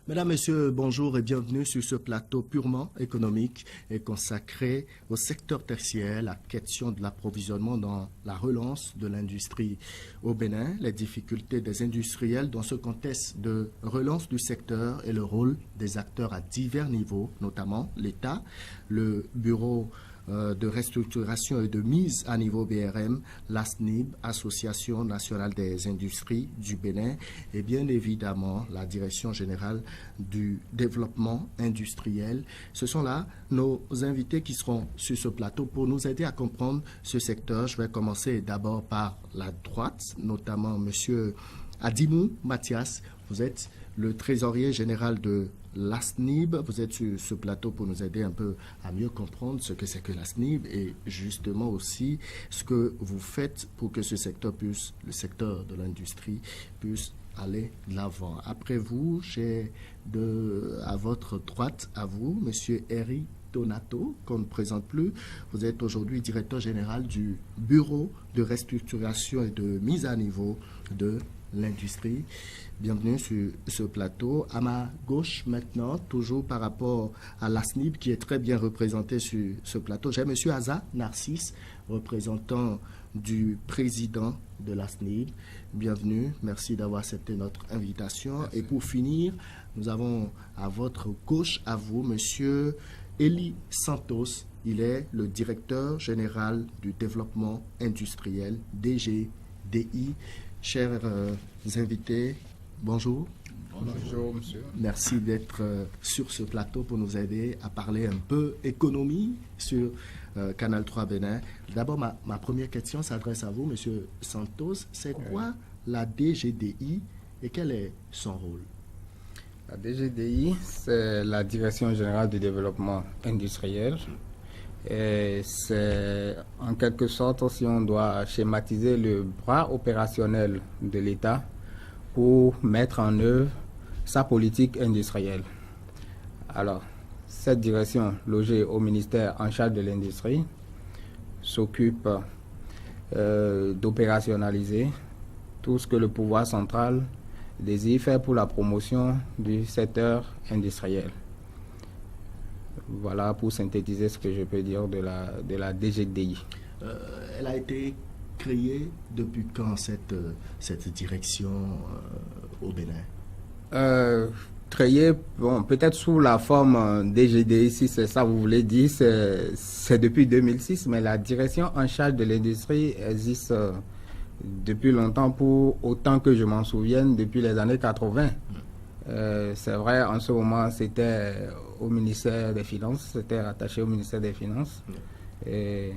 Mesdames, Messieurs, bonjour et bienvenue sur ce plateau purement économique et consacré au secteur tertiaire, la question de l'approvisionnement dans la relance de l'industrie au Bénin, les difficultés des industriels dans ce contexte de relance du secteur et le rôle des acteurs à divers niveaux, notamment l'État, le Bureau de restructuration et de mise à niveau BRM, l'ASNIB, Association nationale des industries du Bénin, et bien évidemment la Direction générale du développement industriel. Ce sont là nos invités qui seront sur ce plateau pour nous aider à comprendre ce secteur. Je vais commencer d'abord par la droite, notamment M. Adimou Mathias. Vous êtes le trésorier général de l'ASNIB. Vous êtes sur ce plateau pour nous aider un peu à mieux comprendre ce que c'est que l'ASNIB et justement aussi ce que vous faites pour que ce secteur puisse, le secteur de l'industrie puisse aller de l'avant. Après vous, j'ai à votre droite, à vous, M. Eri Donato, qu'on ne présente plus. Vous êtes aujourd'hui directeur général du Bureau de restructuration et de mise à niveau de l'industrie. Bienvenue sur ce plateau. À ma gauche maintenant, toujours par rapport à l'ASNIB qui est très bien représenté sur ce plateau, j'ai M. Aza Narcisse, représentant du président de l'ASNIB. Bienvenue, merci d'avoir accepté notre invitation. Merci. Et pour finir, nous avons à votre gauche, à vous, M. Eli Santos. Il est le directeur général du développement industriel, DGDI. Chers invités, bonjour. Bonjour, monsieur. Merci d'être sur ce plateau pour nous aider à parler un peu économie sur Canal 3 Bénin. D'abord, ma première question s'adresse à vous, monsieur Santos. C'est quoi la DGDI et quel est son rôle? La DGDI, c'est la Direction générale du développement industriel. Et c'est en quelque sorte, si on doit schématiser, le bras opérationnel de l'État pour mettre en œuvre sa politique industrielle. Alors, cette direction, logée au ministère en charge de l'industrie, s'occupe d'opérationnaliser tout ce que le pouvoir central désire faire pour la promotion du secteur industriel. Voilà pour synthétiser ce que je peux dire de la DGDI. Elle a été créée depuis quand cette direction au Bénin? Créée, bon, peut-être sous la forme DGDI, si c'est ça que vous voulez dire, c'est depuis 2006, mais la direction en charge de l'industrie existe depuis longtemps, pour autant que je m'en souvienne, depuis les années 80. C'est vrai, en ce moment, c'était au ministère des Finances, c'était rattaché au ministère des Finances. Et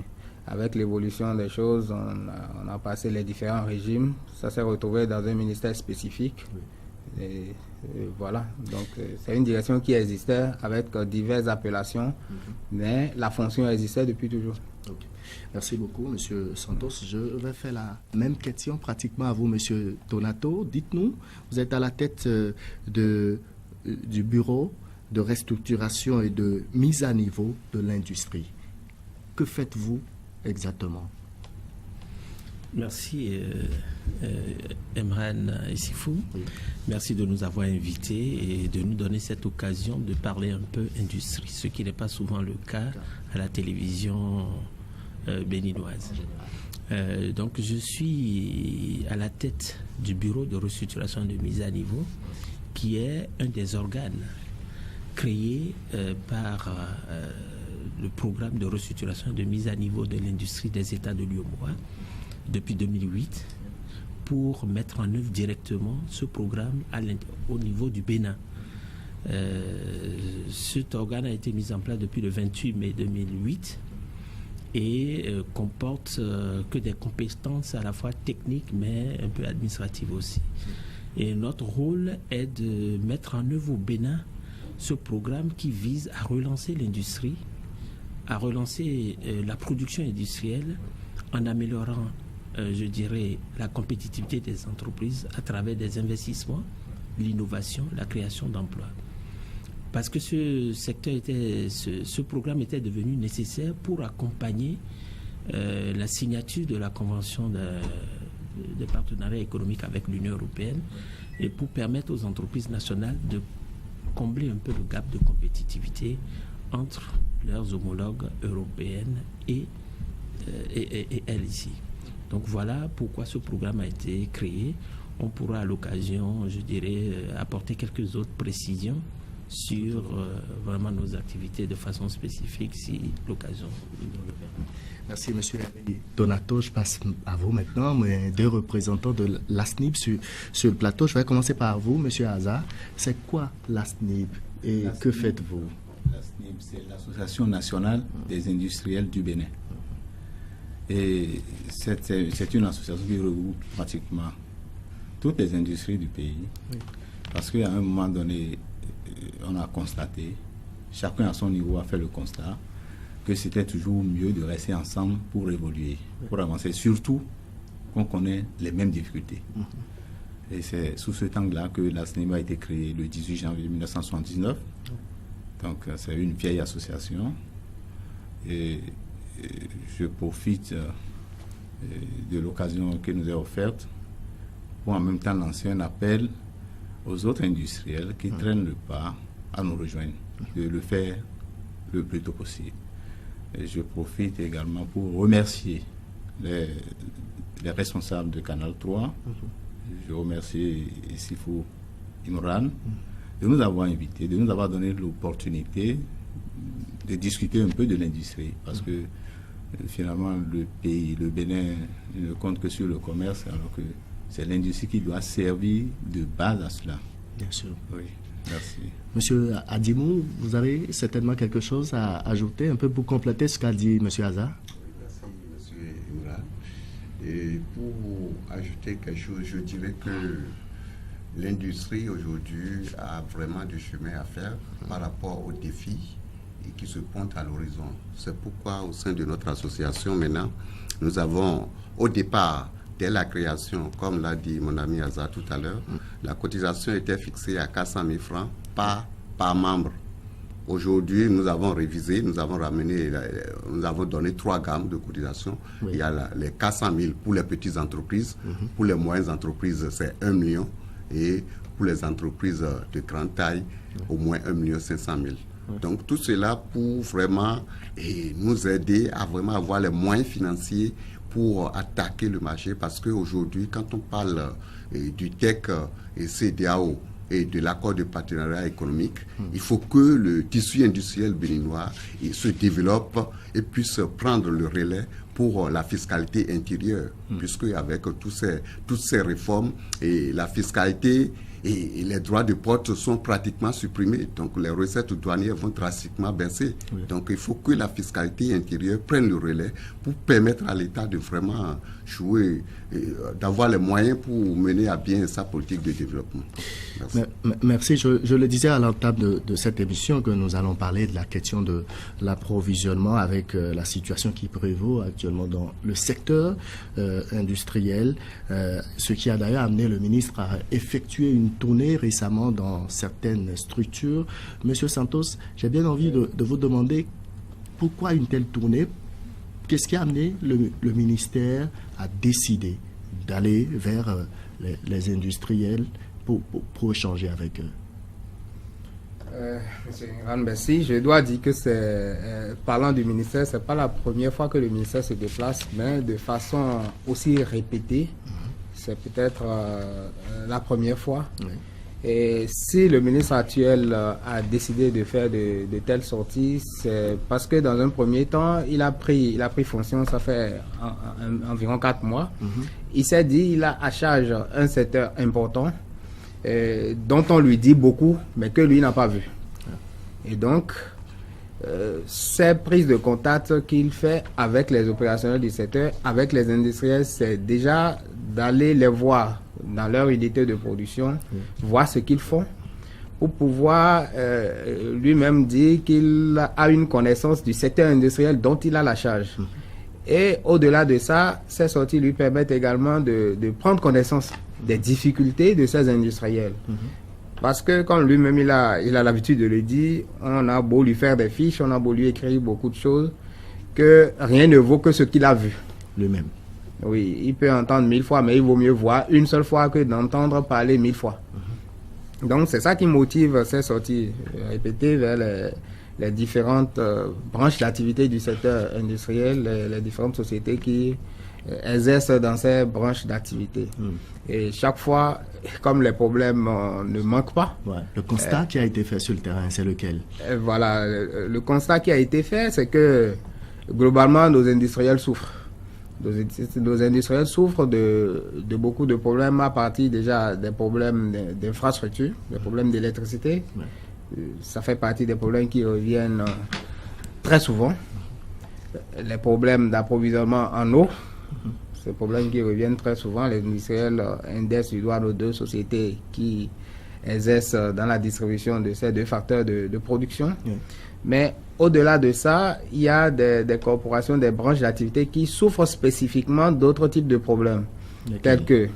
avec l'évolution des choses, on a passé les différents régimes. Ça s'est retrouvé dans un ministère spécifique. Et voilà, donc c'est une direction qui existait avec diverses appellations, mais la fonction existait depuis toujours. Okay. Merci beaucoup, Monsieur Santos. Je vais faire la même question pratiquement à vous, Monsieur Donato. Dites-nous, vous êtes à la tête du Bureau de restructuration et de mise à niveau de l'industrie. Que faites-vous exactement? Merci, Emran Issifou. Oui. Merci de nous avoir invités et de nous donner cette occasion de parler un peu industrie, ce qui n'est pas souvent le cas à la télévision béninoise. Donc, je suis à la tête du Bureau de restructuration et de mise à niveau, qui est un des organes créés par le programme de restructuration et de mise à niveau de l'industrie des États de l'UEMOA depuis 2008 pour mettre en œuvre directement ce programme au niveau du Bénin. Cet organe a été mis en place depuis le 28 mai 2008 et comporte que des compétences à la fois techniques mais un peu administratives aussi. Et notre rôle est de mettre en œuvre au Bénin ce programme qui vise à relancer l'industrie, à relancer la production industrielle en améliorant, je dirais, la compétitivité des entreprises à travers des investissements, l'innovation, la création d'emplois. Parce que ce programme était devenu nécessaire pour accompagner la signature de la Convention de partenariat économique avec l'Union européenne et pour permettre aux entreprises nationales de combler un peu le gap de compétitivité entre leurs homologues européennes et elles ici. Donc voilà pourquoi ce programme a été créé. On pourra à l'occasion, je dirais, apporter quelques autres précisions sur vraiment nos activités de façon spécifique si l'occasion nous le permet. Merci, M. Donato. Je passe à vous maintenant, mes deux représentants de l'ASNIB sur le plateau. Je vais commencer par vous, M. Aza. C'est quoi l'ASNIB et que faites-vous? L'ASNIB, c'est l'Association nationale des industriels du Bénin. Et c'est une association qui regroupe pratiquement toutes les industries du pays. Oui. Parce qu'à un moment donné, on a constaté, chacun à son niveau a fait le constat, que c'était toujours mieux de rester ensemble pour évoluer, pour avancer, surtout qu'on connaît les mêmes difficultés. Et c'est sous ce angle-là que l'ASNIB a été créée le 18 janvier 1979. Donc c'est une vieille association. Et je profite de l'occasion qui nous est offerte pour en même temps lancer un appel aux autres industriels qui traînent le pas à nous rejoindre, de le faire le plus tôt possible. Et je profite également pour remercier les responsables de Canal 3. Je remercie Sifo Imran de nous avoir invités, de nous avoir donné l'opportunité de discuter un peu de l'industrie. Parce que finalement, le pays, le Bénin, ne compte que sur le commerce, alors que c'est l'industrie qui doit servir de base à cela. Bien sûr. Oui, merci. Monsieur Adimou, vous avez certainement quelque chose à ajouter, un peu pour compléter ce qu'a dit Monsieur Aza. Merci, Monsieur Imran. Et pour ajouter quelque chose, je dirais que l'industrie aujourd'hui a vraiment du chemin à faire par rapport aux défis qui se pointent à l'horizon. C'est pourquoi au sein de notre association maintenant, nous avons au départ, dès la création, comme l'a dit mon ami Aza tout à l'heure, la cotisation était fixée à 400 000 francs par membre. Aujourd'hui, nous avons révisé, nous avons donné 3 gammes de cotisation. Oui. Il y a les 400 000 pour les petites entreprises, pour les moyennes entreprises, c'est 1 million, et pour les entreprises de grande taille, au moins 1 500 000. Donc tout cela pour vraiment nous aider à vraiment avoir les moyens financiers pour attaquer le marché, parce qu'aujourd'hui, quand on parle du TEC et CEDEAO et de l'accord de partenariat économique, il faut que le tissu industriel béninois se développe et puisse prendre le relais pour la fiscalité intérieure, puisque avec toutes ces réformes, et la fiscalité et les droits de porte sont pratiquement supprimés. Donc les recettes douanières vont drastiquement baisser. Oui. Donc il faut que la fiscalité intérieure prenne le relais pour permettre à l'État de vraiment jouer, d'avoir les moyens pour mener à bien sa politique de développement. Merci. Merci. Je le disais à l'entame de cette émission que nous allons parler de la question de l'approvisionnement avec la situation qui prévaut actuellement dans le secteur industriel, ce qui a d'ailleurs amené le ministre à effectuer une tournée récemment dans certaines structures. Monsieur Santos, j'ai bien envie de vous demander pourquoi une telle tournée? Qu'est-ce qui a amené le ministère à décider d'aller vers les industriels pour échanger avec eux? Monsieur Imran, merci. Je dois dire que parlant du ministère, ce n'est pas la première fois que le ministère se déplace, mais de façon aussi répétée. C'est peut-être la première fois. Oui. Et si le ministre actuel a décidé de faire de telles sorties, c'est parce que dans un premier temps, il a pris fonction, ça fait environ 4 mois. Il s'est dit, il a à charge un secteur important dont on lui dit beaucoup, mais que lui n'a pas vu. Et donc, ces prises de contact qu'il fait avec les opérationnels du secteur, avec les industriels, c'est déjà d'aller les voir dans leur unité de production, voir ce qu'ils font, pour pouvoir lui-même dire qu'il a une connaissance du secteur industriel dont il a la charge. Et au-delà de ça, ces sorties lui permettent également de prendre connaissance des difficultés de ces industriels. Parce que, comme lui-même il a l'habitude de le dire, on a beau lui faire des fiches, on a beau lui écrire beaucoup de choses, que rien ne vaut que ce qu'il a vu. Lui-même. Oui, il peut entendre 1000 fois, mais il vaut mieux voir une seule fois que d'entendre parler 1000 fois. Donc c'est ça qui motive ces sorties répétées vers les différentes branches d'activité du secteur industriel, les différentes sociétés qui exercent dans ces branches d'activité. Et chaque fois, comme les problèmes ne manquent pas... Ouais. Le constat qui a été fait sur le terrain, c'est lequel? Voilà, le constat qui a été fait, c'est que globalement, nos industriels souffrent. Nos industriels souffrent de beaucoup de problèmes, à partir déjà des problèmes d'infrastructure, des problèmes d'électricité. Ouais. Ça fait partie des problèmes qui reviennent très souvent. Les problèmes d'approvisionnement en eau, ces problèmes qui reviennent très souvent. Les industriels indexent du doigt nos deux sociétés qui exercent dans la distribution de ces deux facteurs de production. Oui. Mais au-delà de ça, il y a des corporations, des branches d'activité qui souffrent spécifiquement d'autres types de problèmes, tels que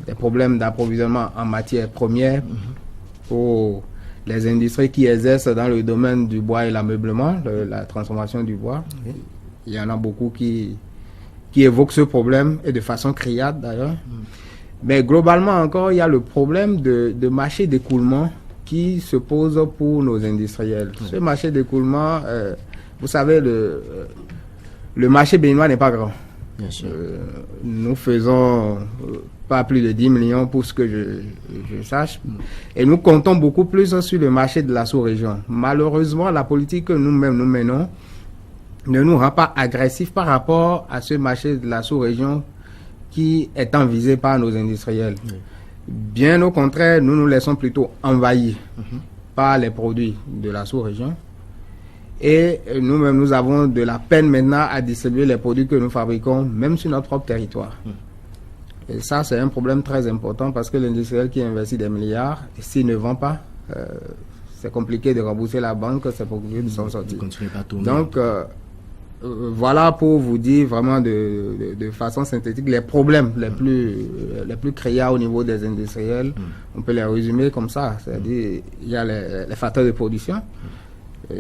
des problèmes d'approvisionnement en matières premières pour les industries qui exercent dans le domaine du bois et l'ameublement, la transformation du bois. Il y en a beaucoup qui évoquent ce problème, et de façon criarde d'ailleurs. Mais globalement encore, il y a le problème de marché d'écoulement qui se pose pour nos industriels. Ce marché d'écoulement, vous savez, le marché béninois n'est pas grand. Bien sûr. Nous faisons pas plus de 10 millions pour ce que je sache. Et nous comptons beaucoup plus sur le marché de la sous-région. Malheureusement, la politique que nous-mêmes nous menons ne nous rend pas agressifs par rapport à ce marché de la sous-région qui est visé par nos industriels. Bien au contraire, nous nous laissons plutôt envahir par les produits de la sous-région. Et nous-mêmes, nous avons de la peine maintenant à distribuer les produits que nous fabriquons, même sur notre propre territoire. Et ça, c'est un problème très important parce que l'industriel qui investit des milliards, s'il ne vend pas, c'est compliqué de rembourser la banque, c'est compliqué de s'en sortir. Donc, voilà pour vous dire vraiment de façon synthétique les problèmes les plus criards au niveau des industriels. On peut les résumer comme ça, c'est-à-dire il y a les facteurs de production,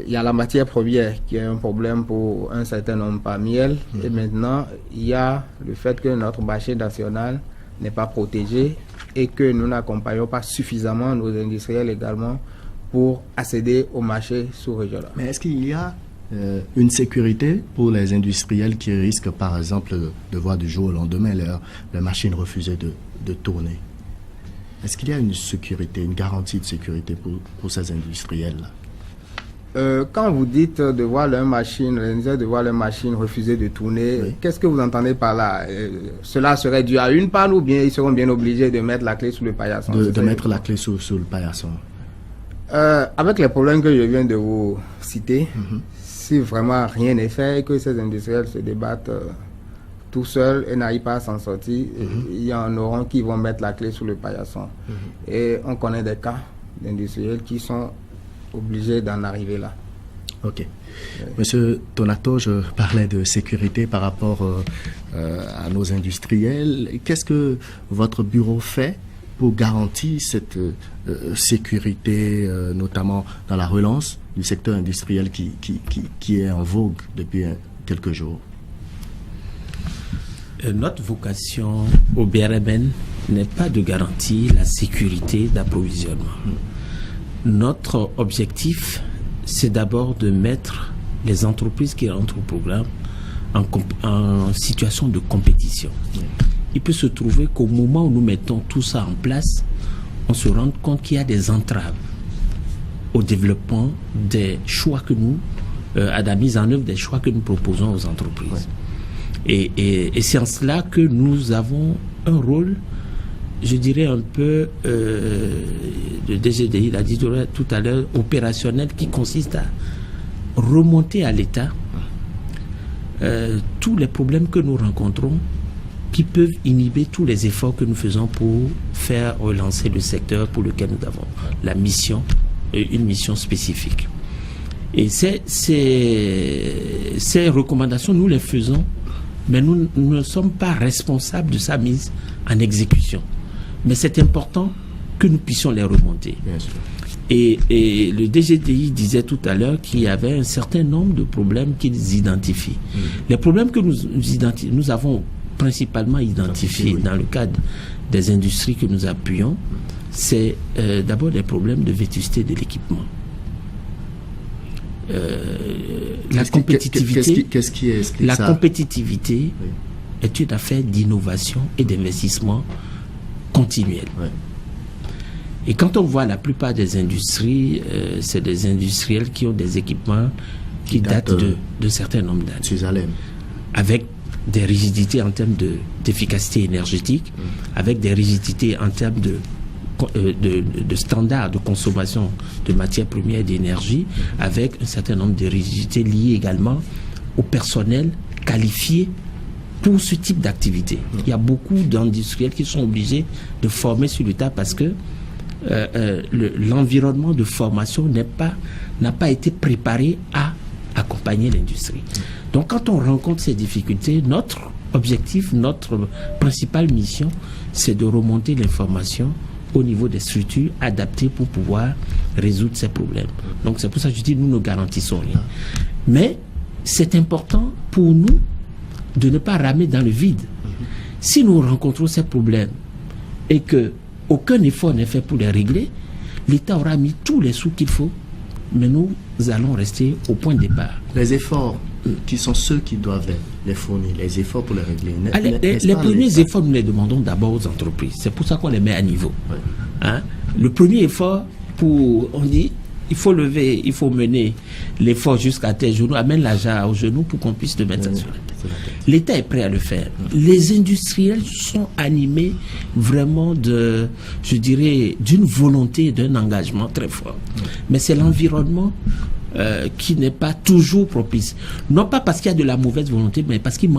il y a la matière première qui est un problème pour un certain nombre parmi elles, et maintenant il y a le fait que notre marché national n'est pas protégé et que nous n'accompagnons pas suffisamment nos industriels également pour accéder au marché sous-régional. Mais est-ce qu'il y a une sécurité pour les industriels qui risquent par exemple de voir du jour au lendemain leur machine refuser de tourner? Est-ce qu'il y a une sécurité, une garantie de sécurité pour ces industriels-là? Quand vous dites de voir leur machine refuser de tourner, oui. Qu'est-ce que vous entendez par là? Cela serait dû à une panne ou bien ils seront bien obligés de mettre la clé sous le paillasson? De mettre la clé sous le paillasson. Avec les problèmes que je viens de vous citer, si vraiment rien n'est fait et que ces industriels se débattent tout seuls et n'arrivent pas à s'en sortir, il y en auront qui vont mettre la clé sous le paillasson. Et on connaît des cas d'industriels qui sont obligés d'en arriver là. Ok. Monsieur Donato, je parlais de sécurité par rapport à nos industriels. Qu'est-ce que votre bureau fait pour garantir cette sécurité, notamment dans la relance du secteur industriel qui est en vogue depuis quelques jours? Notre vocation au BRMN n'est pas de garantir la sécurité d'approvisionnement. Notre objectif, c'est d'abord de mettre les entreprises qui rentrent au programme en situation de compétition. Il peut se trouver qu'au moment où nous mettons tout ça en place, on se rend compte qu'il y a des entraves au développement des choix que nous, à la mise en œuvre des choix que nous proposons aux entreprises. Et c'est en cela que nous avons un rôle, je dirais un peu, le DGDI l'a dit tout à l'heure, opérationnel, qui consiste à remonter à l'État tous les problèmes que nous rencontrons qui peuvent inhiber tous les efforts que nous faisons pour faire relancer le secteur pour lequel nous avons la mission, une mission spécifique. Et ces recommandations, nous les faisons, mais nous ne sommes pas responsables de sa mise en exécution. Mais c'est important que nous puissions les remonter. Bien sûr. Et le DGDI disait tout à l'heure qu'il y avait un certain nombre de problèmes qu'ils identifient. Les problèmes que nous avons principalement identifiés dans le cadre des industries que nous appuyons c'est d'abord des problèmes de vétusté de l'équipement. La compétitivité, qu'est-ce qui explique la ça? compétitivité est une affaire d'innovation et d'investissement continuel. Oui. Et quand on voit la plupart des industries, c'est des industriels qui ont des équipements qui datent de certains nombres d'années. Susalem. Avec des rigidités en termes d'efficacité énergétique, avec des rigidités en termes de standards de consommation de matières premières et d'énergie, avec un certain nombre de rigidités liées également au personnel qualifié pour ce type d'activité. Il y a beaucoup d'industriels qui sont obligés de former sur le tas parce que l'environnement de formation n'a pas été préparé à accompagner l'industrie. Donc quand on rencontre ces difficultés, notre objectif, notre principale mission, c'est de remonter l'information au niveau des structures adaptées pour pouvoir résoudre ces problèmes. Donc c'est pour ça que je dis, nous ne garantissons rien. Mais c'est important pour nous de ne pas ramer dans le vide. Si nous rencontrons ces problèmes et que aucun effort n'est fait pour les régler, l'État aura mis tous les sous qu'il faut, mais nous allons rester au point de départ. Les efforts, qui sont ceux qui doivent les fournir, les efforts pour les régler. Les premiers efforts, nous les demandons d'abord aux entreprises. C'est pour ça qu'on les met à niveau. Oui. Hein? Le premier effort, on dit, il faut mener l'effort jusqu'à tes genoux, amène la jarre aux genoux pour qu'on puisse te mettre ça sur la tête. L'État est prêt à le faire. Les industriels sont animés vraiment d'une volonté, d'un engagement très fort. Mais c'est l'environnement qui n'est pas toujours propice. Non pas parce qu'il y a de la mauvaise volonté, mais parce qu'il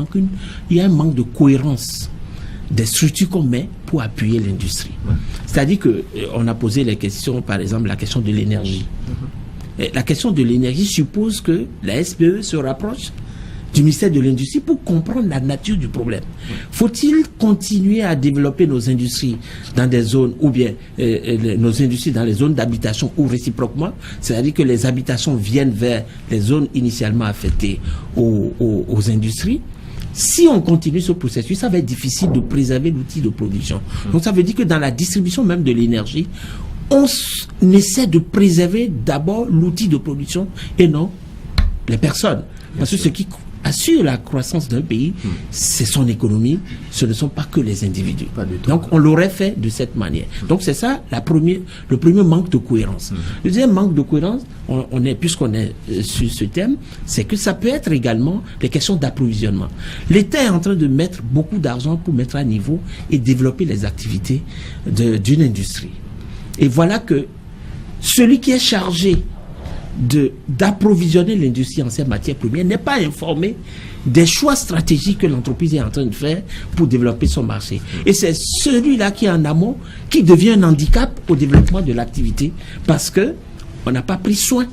y a un manque de cohérence des structures qu'on met pour appuyer l'industrie. C'est-à-dire qu'on a posé les questions, par exemple, la question de l'énergie. La question de l'énergie suppose que la SPE se rapproche du ministère de l'Industrie pour comprendre la nature du problème. Faut-il continuer à développer nos industries dans des zones, ou bien nos industries dans les zones d'habitation, ou réciproquement, c'est-à-dire que les habitations viennent vers les zones initialement affectées aux industries? Si on continue ce processus, ça va être difficile de préserver l'outil de production. Donc ça veut dire que dans la distribution même de l'énergie, on essaie de préserver d'abord l'outil de production et non les personnes. Parce que ce qui assure la croissance d'un pays, c'est son économie, ce ne sont pas que les individus. Donc on l'aurait fait de cette manière. Donc c'est ça le premier manque de cohérence. Le deuxième manque de cohérence, puisqu'on est sur ce thème, c'est que ça peut être également des questions d'approvisionnement. L'État est en train de mettre beaucoup d'argent pour mettre à niveau et développer les activités d'une industrie. Et voilà que celui qui est chargé d'approvisionner l'industrie en ces matières premières n'est pas informé des choix stratégiques que l'entreprise est en train de faire pour développer son marché. Et c'est celui-là qui est en amont qui devient un handicap au développement de l'activité parce que on n'a pas pris soin,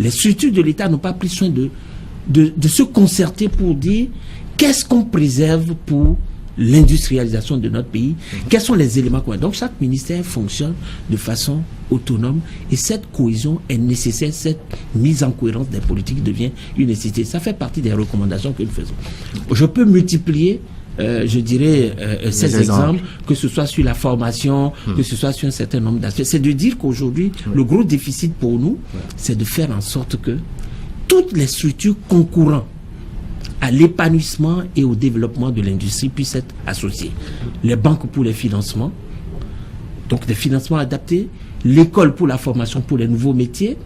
les structures de l'État n'ont pas pris soin de se concerter pour dire qu'est-ce qu'on préserve pour l'industrialisation de notre pays, quels sont les éléments communs. Donc chaque ministère fonctionne de façon autonome et cette cohésion est nécessaire, cette mise en cohérence des politiques devient une nécessité. Ça fait partie des recommandations que nous faisons. Je peux multiplier ces exemples, que ce soit sur la formation, que ce soit sur un certain nombre d'aspects. C'est de dire qu'aujourd'hui, le gros déficit pour nous, c'est de faire en sorte que toutes les structures concourant à l'épanouissement et au développement de l'industrie puissent être associées. Les banques pour les financements, donc des financements adaptés, l'école pour la formation pour les nouveaux métiers,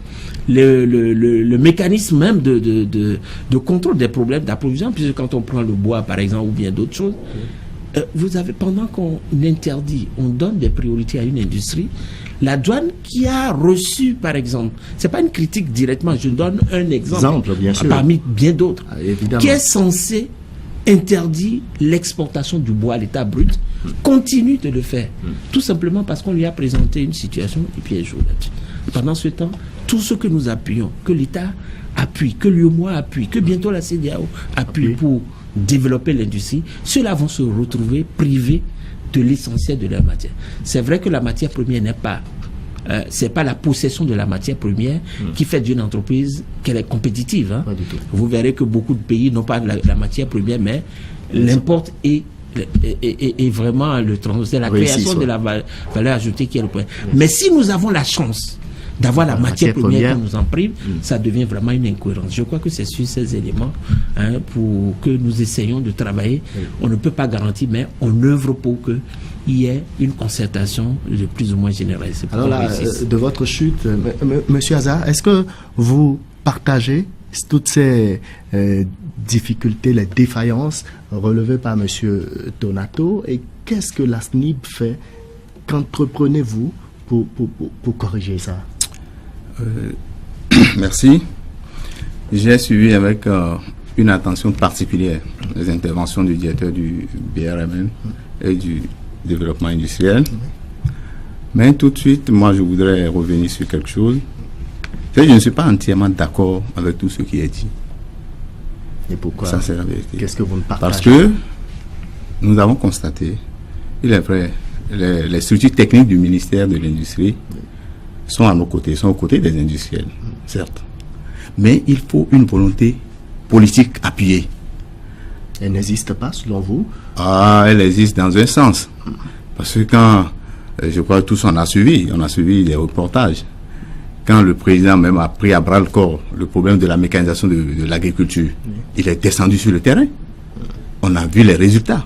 le mécanisme même de contrôle des problèmes d'approvisionnement, puisque quand on prend le bois par exemple ou bien d'autres choses, vous avez, pendant qu'on interdit, on donne des priorités à une industrie, la douane qui a reçu, par exemple, c'est pas une critique directement, je donne un exemple bien sûr, parmi bien d'autres, évidemment, qui est censé interdire l'exportation du bois à l'état brut, continue de le faire, tout simplement parce qu'on lui a présenté une situation et puis elle joue là-dessus. Pendant ce temps, tout ce que nous appuyons, que l'État appuie, que l'UEMOA appuie, que bientôt la CEDEAO appuie pour développer l'industrie, ceux-là vont se retrouver privés de l'essentiel de leur matière. C'est vrai que la matière première n'est pas c'est pas la possession de la matière première qui fait d'une entreprise qu'elle est compétitive. Hein. Vous verrez que beaucoup de pays n'ont pas la matière première, mais l'importent et et vraiment c'est la création de la valeur ajoutée qui est le point. Mais si nous avons la chance d'avoir la matière première qui nous en prive, ça devient vraiment une incohérence. Je crois que c'est sur ces éléments pour que nous essayons de travailler. On ne peut pas garantir, mais on œuvre pour qu'il y ait une concertation de plus ou moins générale. Alors là, de votre chute, Monsieur Hazard, est-ce que vous partagez toutes ces difficultés, les défaillances relevées par Monsieur Donato, et qu'est-ce que la SNIB fait? Qu'entreprenez-vous pour corriger ça? Merci. J'ai suivi avec une attention particulière les interventions du directeur du BRMN et du développement industriel. Mais tout de suite, moi, je voudrais revenir sur quelque chose. Je ne suis pas entièrement d'accord avec tout ce qui est dit. Et pourquoi? Ça, c'est la vérité. Qu'est-ce que vous ne partagez? Parce que nous avons constaté, il est vrai, les structures techniques du ministère de l'Industrie sont à nos côtés, sont aux côtés des industriels, certes. Mais il faut une volonté politique appuyée. Elle n'existe pas, selon vous? Elle existe dans un sens. Parce que quand, je crois que tous on a suivi des reportages, quand le président même a pris à bras le corps le problème de la mécanisation de l'agriculture, il est descendu sur le terrain. On a vu les résultats.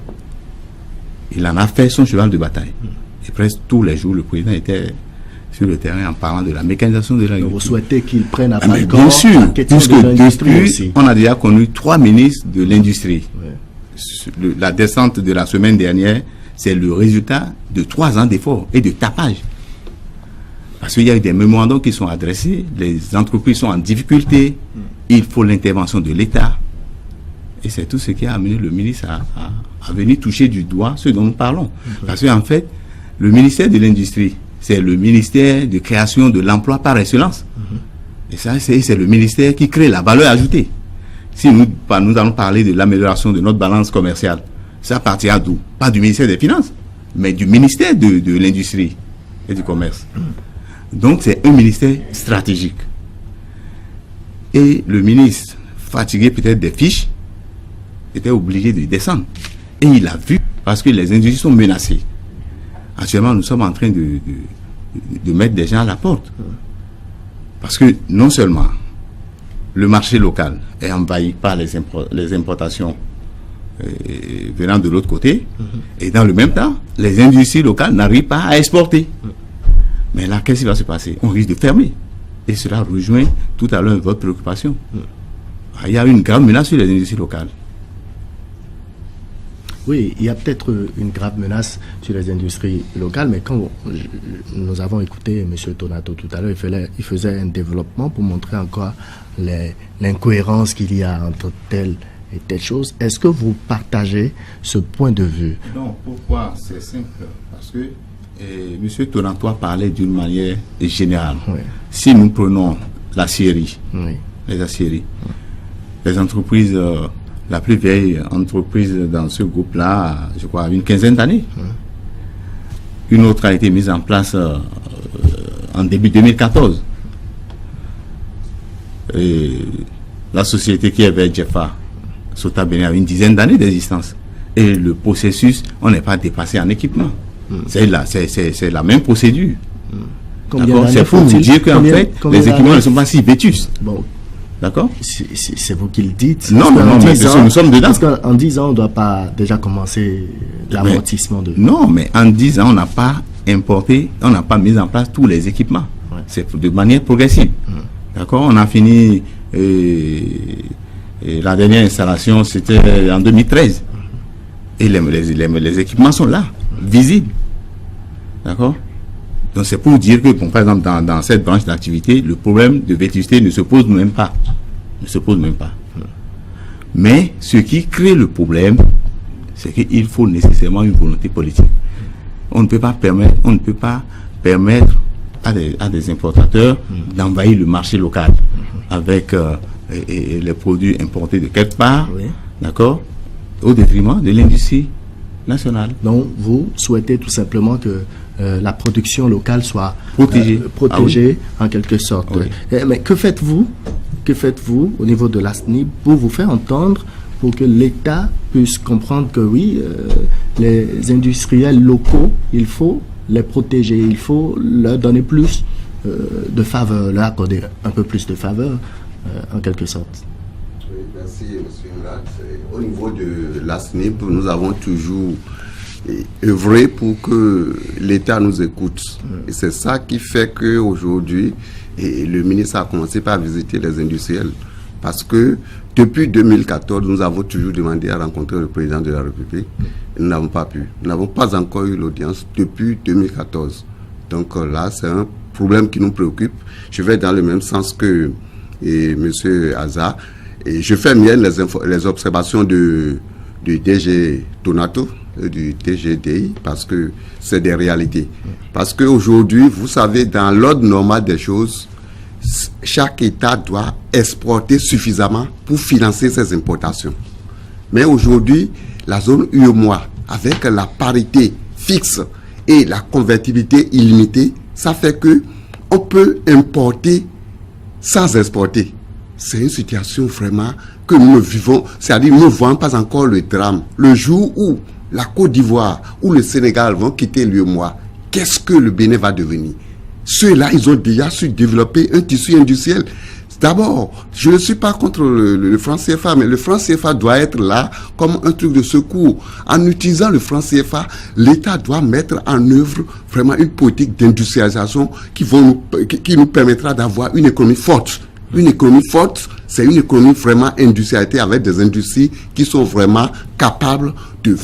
Il en a fait son cheval de bataille. Et presque tous les jours, le président était sur le terrain en parlant de la mécanisation de l'agriculture. Vous souhaitez qu'il prenne à bras le corps bien sûr, puisque depuis, on a déjà connu 3 ministres de l'industrie. La descente de la semaine dernière, c'est le résultat de 3 ans d'efforts et de tapage. Parce qu'il y a eu des mémorandums qui sont adressés, les entreprises sont en difficulté, il faut l'intervention de l'État. Et c'est tout ce qui a amené le ministre à venir toucher du doigt ce dont nous parlons. Parce qu'en fait, le ministère de l'Industrie, c'est le ministère de création de l'emploi par excellence. Et ça, c'est le ministère qui crée la valeur ajoutée. Si nous allons parler de l'amélioration de notre balance commerciale, ça partira d'où? Pas du ministère des Finances, mais du ministère de l'Industrie et du Commerce. Donc, c'est un ministère stratégique. Et le ministre, fatigué peut-être des fiches, était obligé de descendre. Et il a vu, parce que les industries sont menacées. Actuellement, nous sommes en train de mettre des gens à la porte. Parce que non seulement le marché local est envahi par les importations venant de l'autre côté, et dans le même temps, les industries locales n'arrivent pas à exporter. Mais là, qu'est-ce qui va se passer? On risque de fermer. Et cela rejoint tout à l'heure votre préoccupation. Il y a une grave menace sur les industries locales. Oui, il y a peut-être une grave menace sur les industries locales, mais quand nous avons écouté M. Donato tout à l'heure, il faisait un développement pour montrer encore l'incohérence qu'il y a entre telle et telle chose. Est-ce que vous partagez ce point de vue? Non, pourquoi? C'est simple. Parce que M. Donato parlait d'une manière générale. Oui. Si nous prenons l'acierie, les aciéries, les entreprises... la plus vieille entreprise dans ce groupe-là, je crois, a une quinzaine d'années. Une autre a été mise en place en début 2014. Et la société qui est vers Jeffa, Sota Bene, a une dizaine d'années d'existence. Et le processus, on n'est pas dépassé en équipement. C'est la même procédure. C'est pour vous dire qu'en fait, les équipements ne sont pas si vétustes. Bon. D'accord? C'est vous qui le dites. Non, mais nous sommes dedans. Parce qu'en 10 ans, on ne doit pas déjà commencer l'amortissement de... Non, mais en 10 ans, on n'a pas importé, on n'a pas mis en place tous les équipements. C'est de manière progressive. D'accord? On a fini... et la dernière installation, c'était en 2013. Et les équipements sont là, visibles. D'accord? Donc c'est pour dire que, bon, par exemple, dans cette branche d'activité, le problème de vétusté ne se pose même pas. Mais ce qui crée le problème, c'est qu'il faut nécessairement une volonté politique. On ne peut pas permettre à des importateurs d'envahir le marché local avec les produits importés de quelque part, d'accord, au détriment de l'industrie nationale. Donc vous souhaitez tout simplement que la production locale soit protégée en quelque sorte. Mais que faites-vous au niveau de la SNIB pour vous faire entendre, pour que l'État puisse comprendre que oui, les industriels locaux, il faut les protéger, il faut leur donner plus de faveur, leur accorder un peu plus de faveur, en quelque sorte. Oui, merci, M. Murat. Au niveau de la SNIP, nous avons toujours œuvré pour que l'État nous écoute. Et c'est ça qui fait qu'aujourd'hui, le ministre a commencé par visiter les industriels. Parce que depuis 2014, nous avons toujours demandé à rencontrer le président de la République. Et nous n'avons pas pu. Nous n'avons pas encore eu l'audience depuis 2014. Donc là, c'est un problème qui nous préoccupe. Je vais dans le même sens que M. Aza. Et je fais mienne les observations du DG Donato, du DGDI, parce que c'est des réalités. Parce qu'aujourd'hui, vous savez, dans l'ordre normal des choses, chaque État doit exporter suffisamment pour financer ses importations. Mais aujourd'hui, la zone UEMOA, avec la parité fixe et la convertibilité illimitée, ça fait que on peut importer sans exporter. C'est une situation vraiment que nous vivons, c'est-à-dire nous ne voyons pas encore le drame. Le jour où la Côte d'Ivoire ou le Sénégal vont quitter l'UEMOA, qu'est-ce que le Bénin va devenir? Ceux-là, ils ont déjà su développer un tissu industriel. D'abord, je ne suis pas contre le franc CFA, mais le franc CFA doit être là comme un truc de secours. En utilisant le franc CFA, l'État doit mettre en œuvre vraiment une politique d'industrialisation qui nous permettra d'avoir une économie forte. Une économie forte, c'est une économie vraiment industrialisée avec des industries qui sont vraiment capables de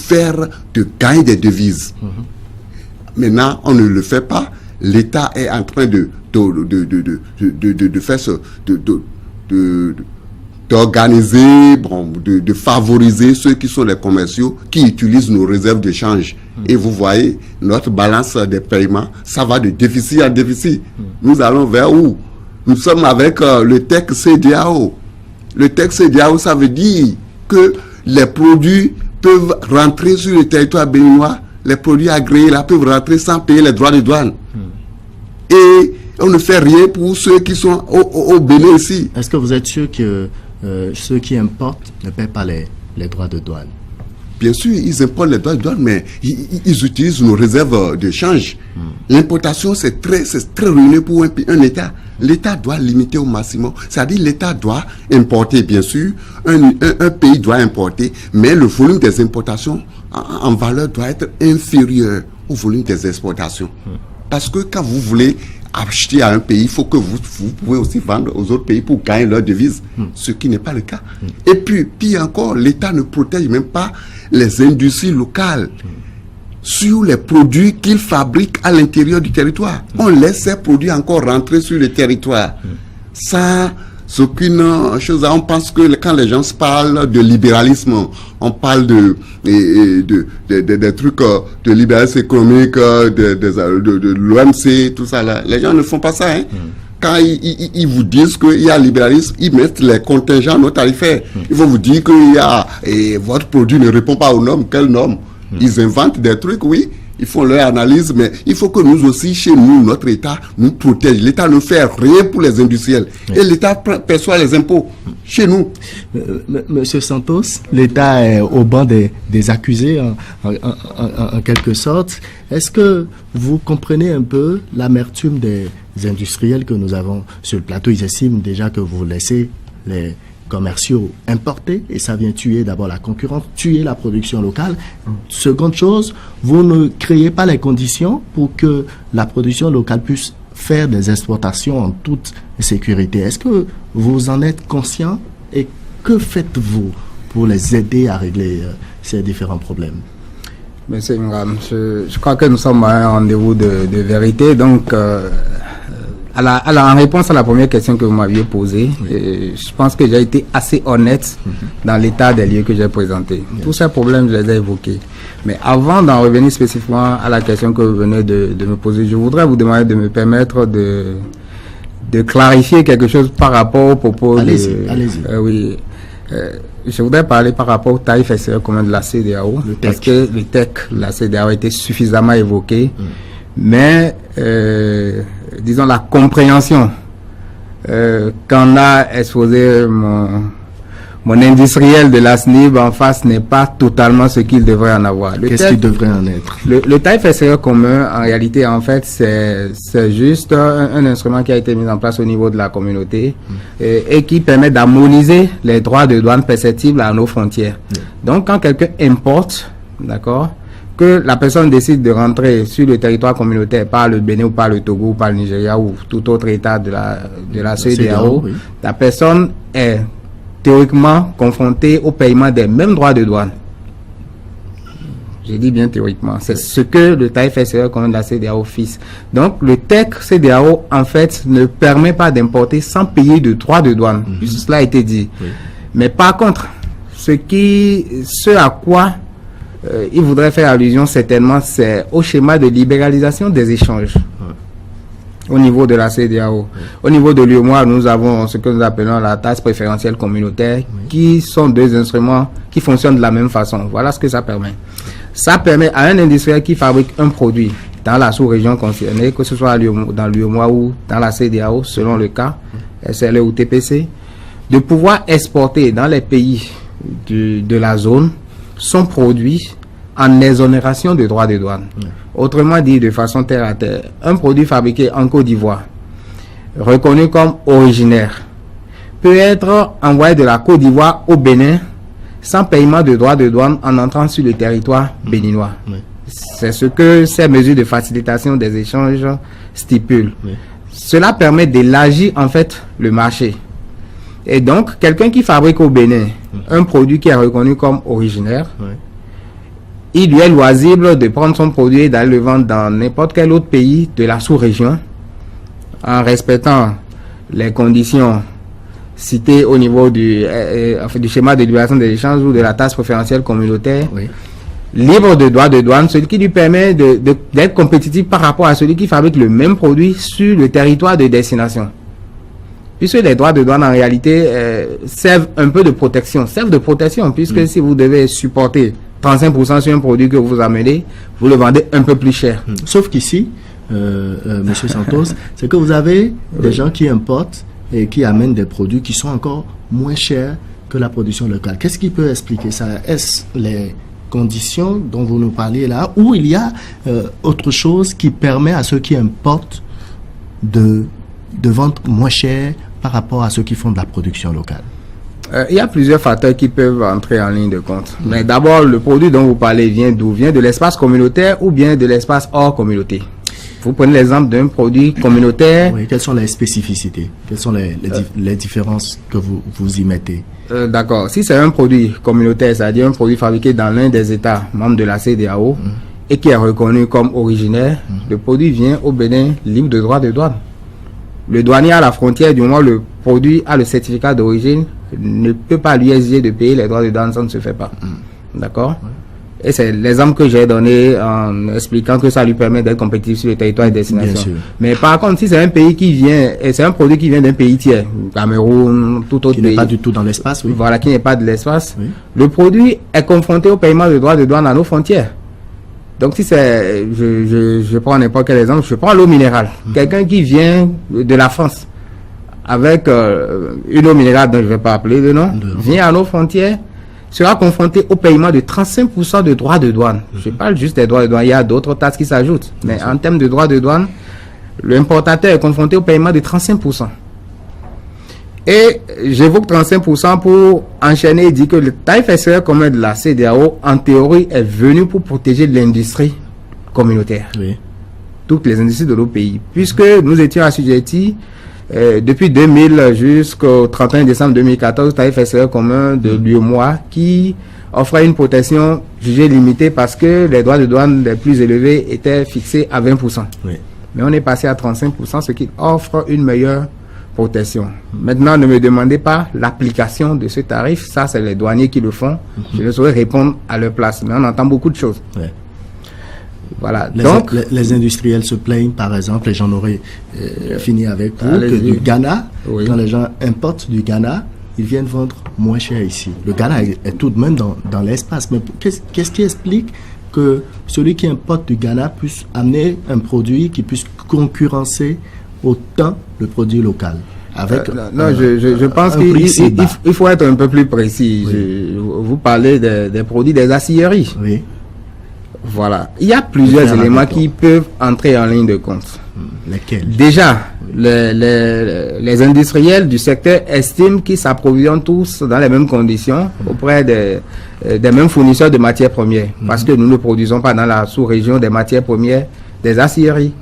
gagner des devises. Maintenant, on ne le fait pas. L'État est en train d'organiser, de favoriser ceux qui sont les commerciaux qui utilisent nos réserves de change. Et vous voyez, notre balance des paiements, ça va de déficit en déficit. Nous allons vers où? Nous sommes avec le TEC CEDEAO. Le TEC CEDEAO, ça veut dire que les produits peuvent rentrer sur le territoire béninois. Les produits agréés là peuvent rentrer sans payer les droits de douane. Et on ne fait rien pour ceux qui sont au Bénin ici. Est-ce que vous êtes sûr que ceux qui importent ne paient pas les droits de douane? Bien sûr, ils importent les droits de douane, mais ils utilisent nos réserves de change. L'importation, c'est très ruineux pour un État. L'État doit limiter au maximum. C'est-à-dire l'État doit importer, bien sûr. Un pays doit importer, mais le volume des importations en valeur doit être inférieur au volume des exportations. Parce que quand vous voulez acheter à un pays, il faut que vous pouvez aussi vendre aux autres pays pour gagner leur devise, ce qui n'est pas le cas. Et puis, pire encore, l'État ne protège même pas les industries locales sur les produits qu'ils fabriquent à l'intérieur du territoire. On laisse ces produits encore rentrer sur le territoire sans aucune chose. On pense que quand les gens parlent de libéralisme, on parle des trucs de libéralisme économique, de l'OMC, tout ça là. Les gens ne font pas ça, hein. Quand ils vous disent qu'il y a libéralisme, ils mettent les contingents non tarifaires. Ils vont vous dire que votre produit ne répond pas aux normes. Quelles normes? Ils inventent des trucs, oui. Ils font leur analyse, mais il faut que nous aussi, chez nous, notre État nous protège. L'État ne fait rien pour les industriels. Et l'État perçoit les impôts chez nous. Monsieur Santos, l'État est au banc des accusés, en quelque sorte. Est-ce que vous comprenez un peu l'amertume des industriels que nous avons sur le plateau? Ils estiment déjà que vous laissez les commerciaux importés et ça vient tuer d'abord la concurrence, tuer la production locale. Seconde chose, vous ne créez pas les conditions pour que la production locale puisse faire des exportations en toute sécurité. Est-ce que vous en êtes conscient et que faites-vous pour les aider à régler ces différents problèmes? Monsieur Ingram, je crois que nous sommes à un rendez-vous de vérité, donc en réponse à la première question que vous m'aviez posée, je pense que j'ai été assez honnête dans l'état des lieux que j'ai présenté. Tous ces problèmes, je les ai évoqués. Mais avant d'en revenir spécifiquement à la question que vous venez de me poser, je voudrais vous demander de me permettre de clarifier quelque chose par rapport au propos allez-y. Je voudrais parler par rapport au tarif extérieur commun de la CEDEAO, parce que le TEC, la CEDEAO a été suffisamment évoqué, mais disons la compréhension qu'en a exposé mon industriel de la SNIB en face n'est pas totalement ce qu'il devrait en avoir. Qu'est-ce qu'il devrait en être? Le tarif extérieur commun, en réalité, en fait, c'est juste un instrument qui a été mis en place au niveau de la communauté et qui permet d'harmoniser les droits de douane perceptibles à nos frontières. Donc, quand quelqu'un importe, d'accord, que la personne décide de rentrer sur le territoire communautaire par le Bénin ou par le Togo ou par le Nigeria ou tout autre état de la CEDEAO, oui. La personne est théoriquement confrontée au paiement des mêmes droits de douane. J'ai dit bien théoriquement. C'est ce que le tarif extérieur commun de la CEDEAO fixe. Donc, le TEC CEDEAO, en fait, ne permet pas d'importer sans payer de droits de douane. Cela a été dit. Oui. Mais par contre, ce à quoi il voudrait faire allusion certainement, c'est au schéma de libéralisation des échanges. Au niveau de la CEDEAO. Au niveau de l'UEMOA, nous avons ce que nous appelons la taxe préférentielle communautaire, qui sont deux instruments qui fonctionnent de la même façon. Voilà ce que ça permet. Ça permet à un industriel qui fabrique un produit dans la sous-région concernée, que ce soit dans l'UEMOA ou dans la CEDEAO, selon le cas, SLE ou TPC, de pouvoir exporter dans les pays de la zone son produit en exonération de droits de douane. Autrement dit, de façon terre à terre, un produit fabriqué en Côte d'Ivoire, reconnu comme originaire, peut être envoyé de la Côte d'Ivoire au Bénin sans paiement de droits de douane en entrant sur le territoire béninois. C'est ce que ces mesures de facilitation des échanges stipulent. Cela permet d'élargir en fait le marché. Et donc, quelqu'un qui fabrique au Bénin un produit qui est reconnu comme originaire, il lui est loisible de prendre son produit et d'aller le vendre dans n'importe quel autre pays de la sous-région en respectant les conditions citées au niveau du schéma de libération des échanges ou de la taxe préférentielle communautaire, libre de droits de douane, ce qui lui permet d'être compétitif par rapport à celui qui fabrique le même produit sur le territoire de destination. Puisque les droits de douane en réalité servent un peu de protection, puisque si vous devez supporter 35% sur un produit que vous amenez, vous le vendez un peu plus cher. Sauf qu'ici, Monsieur Santos, c'est que vous avez des gens qui importent et qui amènent des produits qui sont encore moins chers que la production locale. Qu'est-ce qui peut expliquer ça? Est-ce les conditions dont vous nous parlez là, ou il y a autre chose qui permet à ceux qui importent de vendre moins cher par rapport à ceux qui font de la production locale? Il y a plusieurs facteurs qui peuvent entrer en ligne de compte. Mais d'abord, le produit dont vous parlez vient d'où? Vient de l'espace communautaire ou bien de l'espace hors communauté? Vous prenez l'exemple d'un produit communautaire. Oui, quelles sont les spécificités? Quelles sont les différences que vous y mettez? D'accord. Si c'est un produit communautaire, c'est-à-dire un produit fabriqué dans l'un des États membres de la CEDEAO et qui est reconnu comme originaire, le produit vient au Bénin libre de droits de douane. Le douanier à la frontière, du moment où le produit a le certificat d'origine, ne peut pas lui exiger de payer les droits de douane, ça ne se fait pas. D'accord? Et c'est l'exemple que j'ai donné en expliquant que ça lui permet d'être compétitif sur le territoire de destination. Mais par contre, si c'est un pays qui vient, et c'est un produit qui vient d'un pays tiers, Cameroun, tout autre pays. Qui n'est pas du tout dans l'espace, oui. Voilà, qui n'est pas de l'espace. Oui. Le produit est confronté au paiement de droits de douane à nos frontières. Donc si c'est, je prends n'importe quel exemple, je prends l'eau minérale. Quelqu'un qui vient de la France avec une eau minérale dont je ne vais pas appeler le nom, vient à nos frontières, sera confronté au paiement de 35% de droits de douane. Je parle juste des droits de douane, il y a d'autres taxes qui s'ajoutent. Mais en termes de droits de douane, l'importateur est confronté au paiement de 35%. Et j'évoque 35% pour enchaîner et dire que le tarif extérieur commun de la CEDEAO, en théorie, est venu pour protéger l'industrie communautaire. Oui. Toutes les industries de nos pays. Puisque nous étions assujettis depuis 2000 jusqu'au 31 décembre 2014, tarif extérieur commun de l'UEMOA qui offrait une protection jugée limitée parce que les droits de douane les plus élevés étaient fixés à 20%. Oui. Mais on est passé à 35%, ce qui offre une meilleure protection. Maintenant, ne me demandez pas l'application de ce tarif. Ça, c'est les douaniers qui le font. Je ne saurais répondre à leur place. Mais on entend beaucoup de choses. Ouais. Voilà. Donc, les industriels se plaignent, par exemple, et j'en aurais fini avec vous, que du Ghana, quand les gens importent du Ghana, ils viennent vendre moins cher ici. Le Ghana est tout de même dans l'espace. Mais qu'est-ce qui explique que celui qui importe du Ghana puisse amener un produit qui puisse concurrencer autant le produit local? avec je pense qu'il faut être un peu plus précis. Oui. Vous parlez des produits des aciéries. Oui. Voilà. Il y a plusieurs éléments qui peuvent entrer en ligne de compte. Lesquels? Déjà, les industriels du secteur estiment qu'ils s'approvisionnent tous dans les mêmes conditions auprès des mêmes fournisseurs de matières premières. Parce que nous ne produisons pas dans la sous-région des matières premières des aciéries.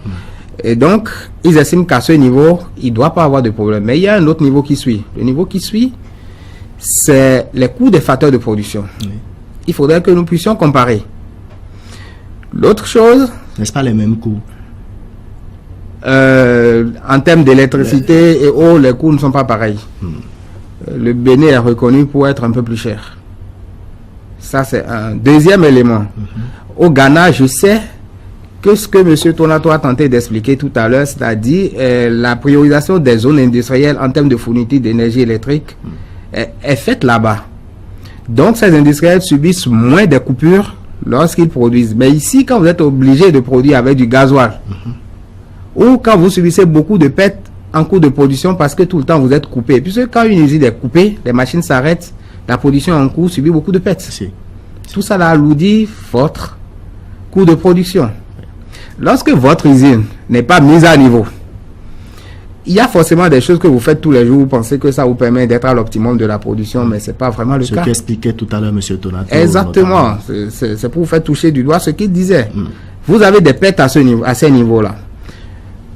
Et donc, ils estiment qu'à ce niveau, il ne doit pas avoir de problème. Mais il y a un autre niveau qui suit. Le niveau qui suit, c'est les coûts des facteurs de production. Oui. Il faudrait que nous puissions comparer. L'autre chose... N'est-ce pas les mêmes coûts? En termes d'électricité et eau, les coûts ne sont pas pareils. Le Bénin est reconnu pour être un peu plus cher. Ça, c'est un deuxième élément. Au Ghana, je sais que ce que M. Tonato a tenté d'expliquer tout à l'heure, c'est-à-dire la priorisation des zones industrielles en termes de fourniture d'énergie électrique est faite là-bas. Donc, ces industriels subissent moins de coupures lorsqu'ils produisent. Mais ici, quand vous êtes obligé de produire avec du gasoil, ou quand vous subissez beaucoup de pertes en cours de production parce que tout le temps vous êtes coupé. Puisque quand une usine est coupée, les machines s'arrêtent, la production en cours subit beaucoup de pertes. Si. Tout ça alourdit votre coût de production. Lorsque votre usine n'est pas mise à niveau, il y a forcément des choses que vous faites tous les jours, vous pensez que ça vous permet d'être à l'optimum de la production, mais ce n'est pas vraiment le cas. Ce qu'expliquait tout à l'heure M. Tonato. Exactement. C'est pour vous faire toucher du doigt ce qu'il disait. Vous avez des pertes à ces niveaux-là.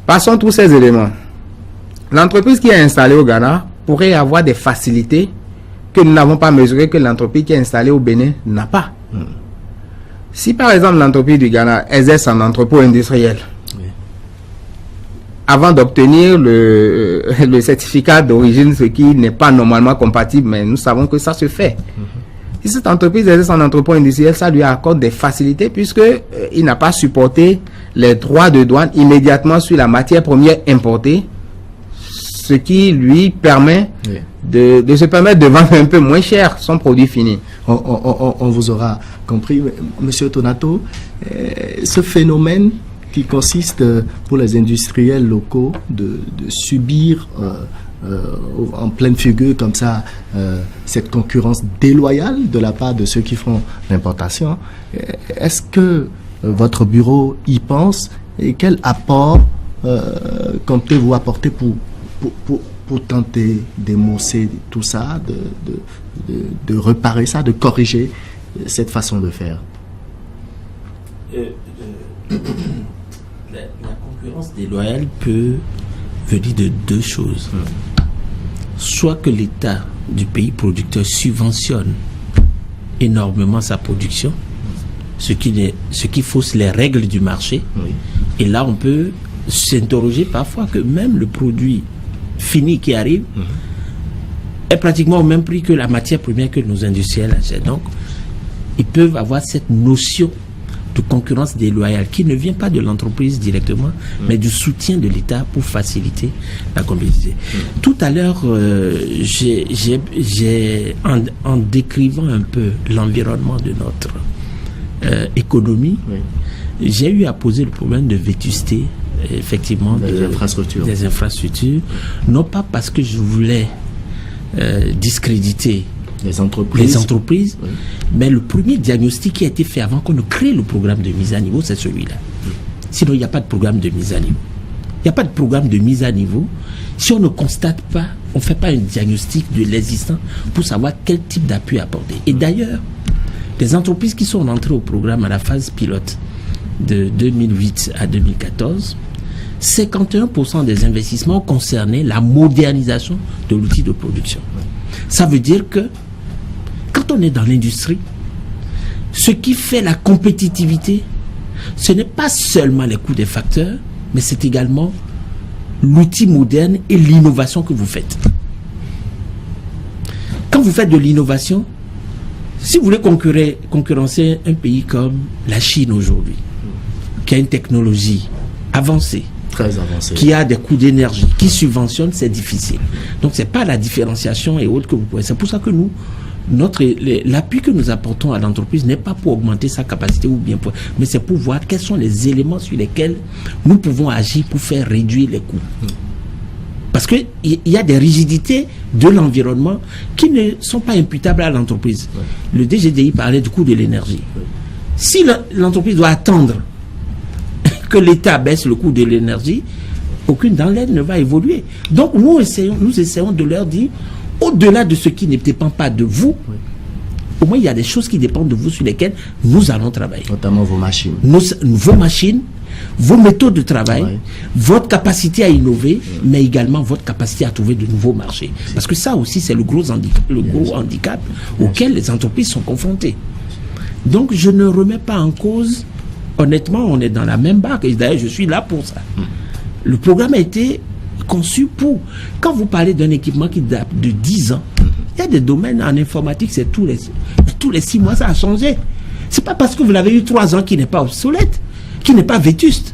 Passons tous ces éléments. L'entreprise qui est installée au Ghana pourrait avoir des facilités que nous n'avons pas mesurées, que l'entreprise qui est installée au Bénin n'a pas. Si par exemple l'entreprise du Ghana exerce un entrepôt industriel, avant d'obtenir le certificat d'origine, ce qui n'est pas normalement compatible, mais nous savons que ça se fait. Si cette entreprise exerce un entrepôt industriel, ça lui accorde des facilités puisqu'il n'a pas supporté les droits de douane immédiatement sur la matière première importée, ce qui lui permet de se permettre de vendre un peu moins cher son produit fini. On vous aura compris, Monsieur Tonato, ce phénomène qui consiste pour les industriels locaux de subir en pleine figure comme ça cette concurrence déloyale de la part de ceux qui font l'importation. Est-ce que votre bureau y pense et quel apport comptez-vous apporter pour tenter d'émosser tout ça, de réparer ça, de corriger cette façon de faire? La concurrence déloyale peut venir de deux choses. Soit que l'État du pays producteur subventionne énormément sa production, ce qui fausse les règles du marché. Et là, on peut s'interroger parfois que même le produit fini qui arrive est pratiquement au même prix que la matière première que nos industriels achètent. Donc, ils peuvent avoir cette notion de concurrence déloyale qui ne vient pas de l'entreprise directement, mais du soutien de l'État pour faciliter la compétitivité. Tout à l'heure, en décrivant un peu l'environnement de notre économie, j'ai eu à poser le problème de vétusté, effectivement, des infrastructures, non pas parce que je voulais discréditer les entreprises, mais le premier diagnostic qui a été fait avant qu'on ne crée le programme de mise à niveau, c'est celui-là. Sinon, il n'y a pas de programme de mise à niveau. Il n'y a pas de programme de mise à niveau si on ne constate pas, on ne fait pas un diagnostic de l'existant pour savoir quel type d'appui apporter. Et d'ailleurs, les entreprises qui sont entrées au programme à la phase pilote de 2008 à 2014, 51% des investissements concernaient la modernisation de l'outil de production. Ça veut dire que quand on est dans l'industrie, ce qui fait la compétitivité, ce n'est pas seulement les coûts des facteurs, mais c'est également l'outil moderne et l'innovation que vous faites. Quand vous faites de l'innovation, si vous voulez concurrencer un pays comme la Chine aujourd'hui, qui a une technologie avancée, très avancée, qui a des coûts d'énergie, qui subventionne, c'est difficile. Donc c'est pas la différenciation et autres que vous pouvez. C'est pour ça que nous, l'appui que nous apportons à l'entreprise n'est pas pour augmenter sa capacité ou bien mais c'est pour voir quels sont les éléments sur lesquels nous pouvons agir pour faire réduire les coûts. Parce qu'il y a des rigidités de l'environnement qui ne sont pas imputables à l'entreprise. Le DGDI parlait du coût de l'énergie. Si l'entreprise doit attendre que l'État baisse le coût de l'énergie, aucune dans l'aide ne va évoluer. Donc nous essayons de leur dire, au-delà de ce qui ne dépend pas de vous, au moins il y a des choses qui dépendent de vous sur lesquelles nous allons travailler. Notamment vos machines. Vos machines, vos méthodes de travail, votre capacité à innover, mais également votre capacité à trouver de nouveaux marchés. Parce que ça aussi, c'est le gros handicap auquel les entreprises sont confrontées. Donc, je ne remets pas en cause, honnêtement, on est dans la même barque, et d'ailleurs, je suis là pour ça. Le programme a été conçu pour... Quand vous parlez d'un équipement qui date de 10 ans, il y a des domaines en informatique, c'est tous les 6 mois, ça a changé. C'est pas parce que vous l'avez eu 3 ans qu'il n'est pas obsolète, qui n'est pas vétuste.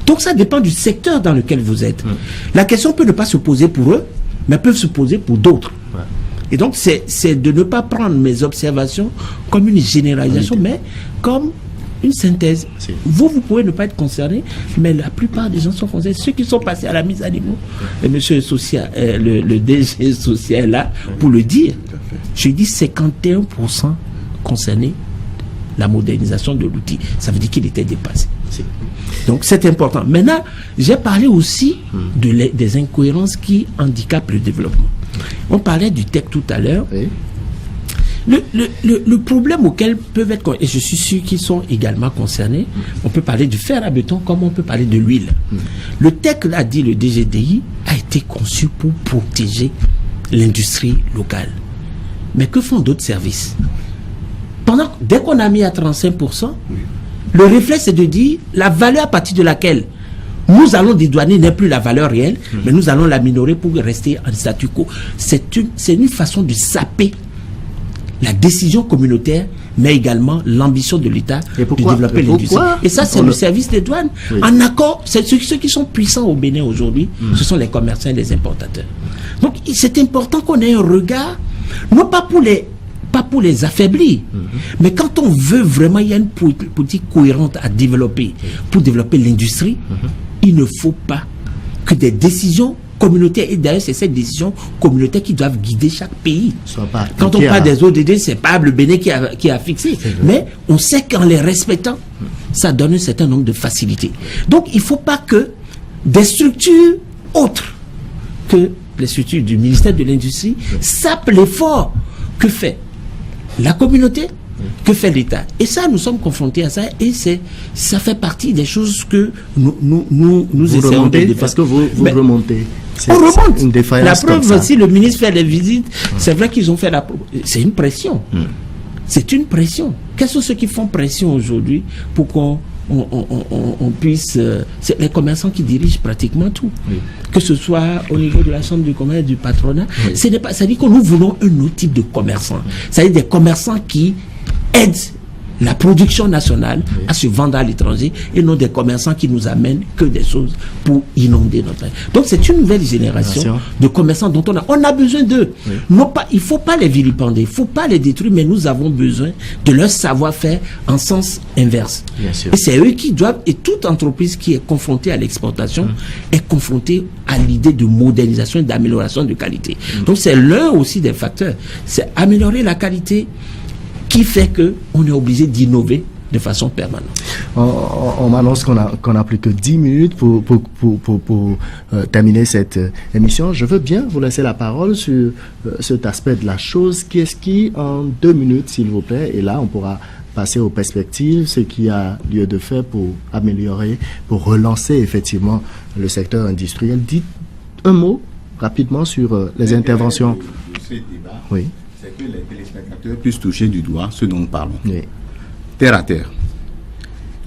Donc ça dépend du secteur dans lequel vous êtes. La question peut ne pas se poser pour eux, mais peut se poser pour d'autres. Et donc c'est de ne pas prendre mes observations comme une généralisation, mais comme une synthèse. Vous pouvez ne pas être concerné, mais la plupart des gens sont concernés. Ceux qui sont passés à la mise à niveau, et monsieur le DG social est là pour le dire. Je dis 51% concernés la modernisation de l'outil. Ça veut dire qu'il était dépassé. Donc c'est important. Maintenant, j'ai parlé aussi des incohérences qui handicapent le développement. On parlait du tech tout à l'heure. Oui. Le problème auquel peuvent être, et je suis sûr qu'ils sont également concernés, on peut parler du fer à béton comme on peut parler de l'huile. Le tech, l'a dit le DGDI, a été conçu pour protéger l'industrie locale. Mais que font d'autres services? Dès qu'on a mis à 35%, le réflexe est de dire la valeur à partir de laquelle nous allons dédouaner n'est plus la valeur réelle, mais nous allons la minorer pour rester en statu quo. C'est une façon de saper la décision communautaire, mais également l'ambition de l'État de développer l'industrie. Et ça, c'est le service des douanes. En accord, c'est ceux qui sont puissants au Bénin aujourd'hui, ce sont les commerçants et les importateurs. Donc, c'est important qu'on ait un regard, non pas pour les affaiblir, mais quand on veut vraiment, il y a une politique cohérente à développer pour développer l'industrie, il ne faut pas que des décisions communautaires, et d'ailleurs c'est cette décision communautaire qui doivent guider chaque pays. Quand on parle des ODD, c'est pas le Bénin qui a fixé, mais on sait qu'en les respectant, ça donne un certain nombre de facilités. Donc il ne faut pas que des structures autres que les structures du ministère de l'Industrie sapent l'effort que fait la communauté, que fait l'État. Et ça, nous sommes confrontés à ça, et ça fait partie des choses que nous essayons de défendre. Parce que vous remontez. On remonte. Une défaillance. La preuve, si le ministre fait les visites, c'est vrai qu'ils ont fait c'est une pression. C'est une pression. Quels sont ceux qui font pression aujourd'hui pour qu'on puisse... c'est les commerçants qui dirigent pratiquement tout. Que ce soit au niveau de la chambre du commerce, du patronat. Ça veut dire que nous voulons un autre type de commerçants. C'est-à-dire des commerçants qui aident la production nationale à se vendre à l'étranger, et non des commerçants qui nous amènent que des choses pour inonder notre pays. Donc c'est une nouvelle génération de commerçants dont on a besoin d'eux. Il ne faut pas les vilipender, il ne faut pas les détruire, mais nous avons besoin de leur savoir-faire en sens inverse. Et c'est eux qui doivent, et toute entreprise qui est confrontée à l'exportation est confrontée à l'idée de modernisation et d'amélioration de qualité. Donc c'est l'un aussi des facteurs. C'est améliorer la qualité qui fait qu'on est obligé d'innover de façon permanente. On m'annonce qu'on a plus que 10 minutes pour terminer cette émission. Je veux bien vous laisser la parole sur cet aspect de la chose. Qu'est-ce qui, en 2 minutes, s'il vous plaît, et là, on pourra passer aux perspectives, ce qui a lieu de faire pour améliorer, pour relancer effectivement le secteur industriel. Dites un mot rapidement sur les interventions. Ce débat, oui. C'est que les téléspectateurs puissent toucher du doigt ce dont nous parlons. Terre à terre.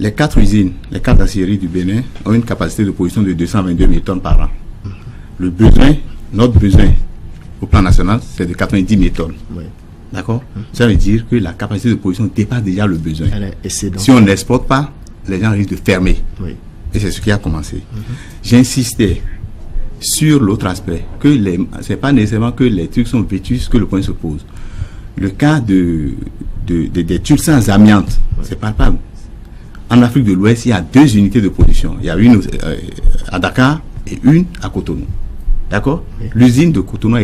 Les 4 usines, les 4 aciéries du Bénin ont une capacité de production de 222 000 tonnes par an. Notre besoin au plan national, c'est de 90 000 tonnes. D'accord? Ça veut dire que la capacité de production dépasse déjà le besoin. Si on n'exporte pas, les gens risquent de fermer. Et c'est ce qui a commencé. J'insistais sur l'autre aspect, que c'est pas nécessairement que les trucs sont vétustes que le point se pose. Le cas des tubes sans amiante, c'est palpable. En Afrique de l'Ouest, il y a 2 unités de production. Il y a une à Dakar et une à Cotonou. D'accord? L'usine de Cotonou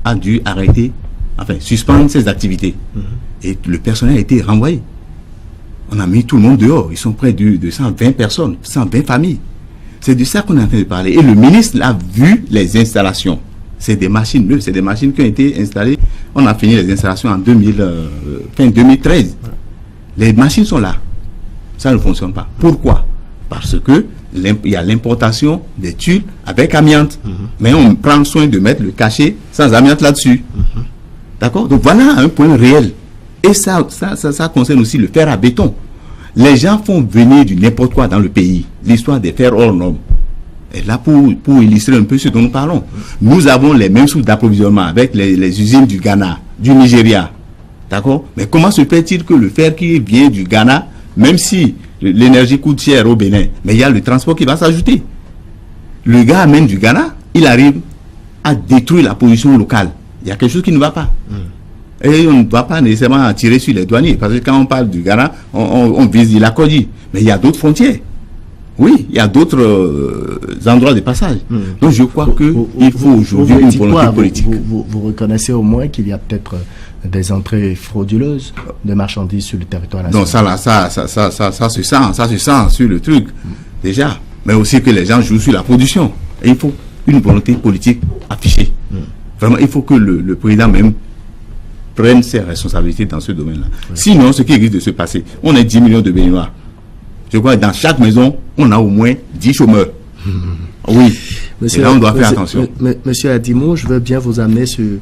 a dû arrêter, enfin, suspendre ses activités. Et le personnel a été renvoyé. On a mis tout le monde dehors. Ils sont près de 120 personnes, 120 familles. C'est de ça qu'on est en train de parler. Et le ministre a vu les installations. C'est des machines neuves, c'est des machines qui ont été installées. On a fini les installations en fin 2013. Les machines sont là. Ça ne fonctionne pas. Pourquoi? Parce que il y a l'importation des tuiles avec amiante. Mais on prend soin de mettre le cachet sans amiante là-dessus. D'accord? Donc voilà un point réel. Et ça concerne aussi le fer à béton. Les gens font venir du n'importe quoi dans le pays. L'histoire des fers hors normes. Et là, pour illustrer un peu ce dont nous parlons, nous avons les mêmes sources d'approvisionnement avec les usines du Ghana, du Nigeria. D'accord? Mais comment se fait-il que le fer qui vient du Ghana, même si l'énergie coûte cher au Bénin, mais il y a le transport qui va s'ajouter. Le gars amène du Ghana, il arrive à détruire la production locale. Il y a quelque chose qui ne va pas. Et on ne va pas nécessairement tirer sur les douaniers, parce que quand on parle du Ghana, on vise l'Acodi. Mais il y a d'autres frontières. Oui, il y a d'autres endroits de passage. Donc je crois qu'il faut aujourd'hui une volonté politique. Vous reconnaissez au moins qu'il y a peut-être des entrées frauduleuses de marchandises sur le territoire national. Non, ça se sent sur le truc, déjà. Mais aussi que les gens jouent sur la production. Et il faut une volonté politique affichée. Vraiment, il faut que le président même prenne ses responsabilités dans ce domaine-là. Sinon, ce qui risque de se passer, on est 10 millions de Béninois. Je crois que dans chaque maison, on a au moins 10 chômeurs. Oui. Monsieur, et là, on doit faire attention. Monsieur Adimo, je veux bien vous amener sur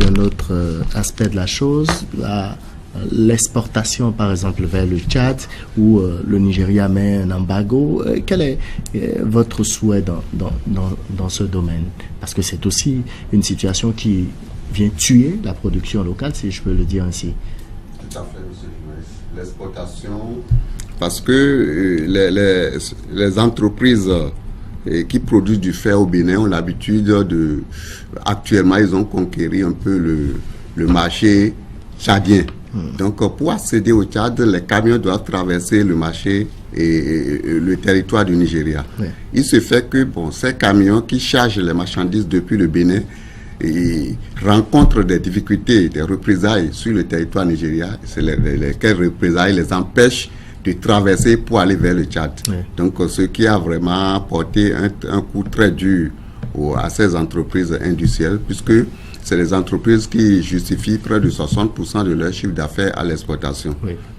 un autre aspect de la chose, l'exportation, par exemple, vers le Tchad, où le Nigeria met un embargo. Quel est votre souhait dans ce domaine? Parce que c'est aussi une situation qui vient tuer la production locale, si je peux le dire ainsi. Tout à fait, monsieur le ministre. L'exportation, parce que les entreprises qui produisent du fer au Bénin ont l'habitude actuellement, ils ont conquéri un peu le marché tchadien. Donc, pour accéder au Tchad, les camions doivent traverser le marché et le territoire du Nigeria. Il se fait que, ces camions qui chargent les marchandises depuis le Bénin rencontrent des difficultés, des représailles sur le territoire nigérien. C'est lesquelles représailles les empêchent de traverser pour aller vers le Tchad. Donc, ce qui a vraiment porté un coup très dur à ces entreprises industrielles, puisque c'est les entreprises qui justifient près de 60% de leur chiffre d'affaires à l'exportation.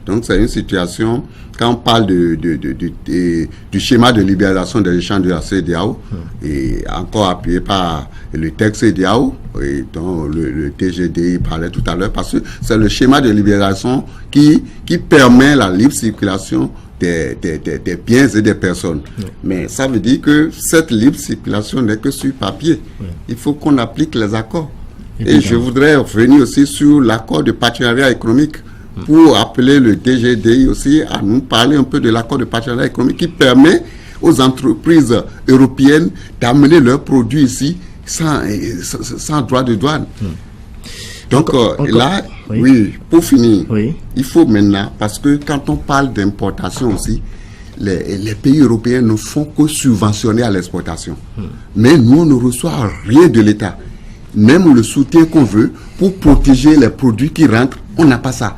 Donc, c'est une situation, quand on parle du schéma de libéralisation des échanges de la CEDEAO, et encore appuyé par le texte CEDEAO, dont le TGDI parlait tout à l'heure, parce que c'est le schéma de libéralisation qui permet la libre circulation des biens et des personnes. Mais ça veut dire que cette libre circulation n'est que sur papier. Il faut qu'on applique les accords. Et je voudrais revenir aussi sur l'accord de partenariat économique pour appeler le TGDI aussi à nous parler un peu de l'accord de partenariat économique qui permet aux entreprises européennes d'amener leurs produits ici sans droit de douane. Donc là, pour finir, il faut maintenant, parce que quand on parle d'importation aussi, les pays européens ne font que subventionner à l'exportation. Mais nous, on ne reçoit rien de l'État. Même le soutien qu'on veut pour protéger les produits qui rentrent, on n'a pas ça.